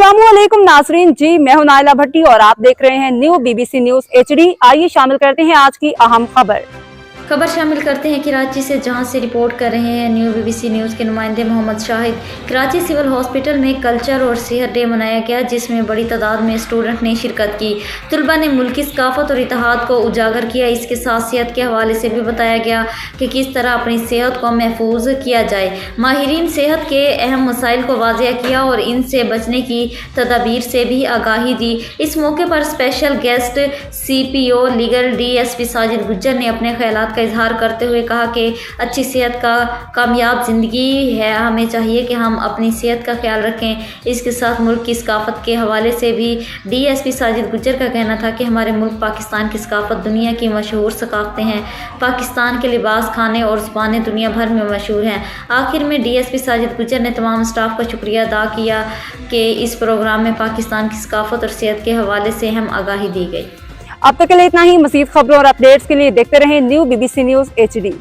अस्सलामुअलैकुम नाजरीन जी, मैं हूं नाइला भट्टी और आप देख रहे हैं न्यू BBC न्यूज HD। आइए शामिल करते हैं आज की अहम खबर शामिल करते हैं कराची से, जहां से रिपोर्ट कर रहे हैं न्यू BBC न्यूज़ के नुमाइंदे मोहम्मद शाहिद। कराची सिविल हॉस्पिटल में कल्चर और सेहत डे मनाया गया, जिसमें बड़ी तादाद में स्टूडेंट ने शिरकत की। तलबा ने मुल्की सकाफत और इत्तेहाद को उजागर किया। इसके साथ सेहत के हवाले से भी बताया गया कि किस तरह अपनी सेहत को महफूज किया जाए। माहिरीन सेहत के अहम मसाइल को वाज़ेह किया और इनसे बचने की तदाबीर से भी आगाही दी। इस मौके पर special guest CPO legal DSP Sajid Gujjar ने अपने ख्यालात का इजहार करते हुए कहा कि अच्छी सेहत का कामयाब ज़िंदगी है, हमें चाहिए कि हम अपनी सेहत का ख्याल रखें। इसके साथ मुल्क की सकाफत के हवाले से भी DSP साजिद गुज्जर का कहना था कि हमारे मुल्क पाकिस्तान की सकाफत दुनिया की मशहूर सकाफतें हैं। पाकिस्तान के लिबास, खाने और ज़ुबानें दुनिया भर में मशहूर हैं। आखिर में DSP साजिद गुज्जर ने तमाम स्टाफ का शुक्रिया अदा किया कि इस प्रोग्राम में पाकिस्तान की सकाफत और सेहत के हवाले से अहम आगाही दी गई। अब तक के लिए इतना ही। मज़ीद खबरों और अपडेट्स के लिए देखते रहें न्यू BBC न्यूज HD।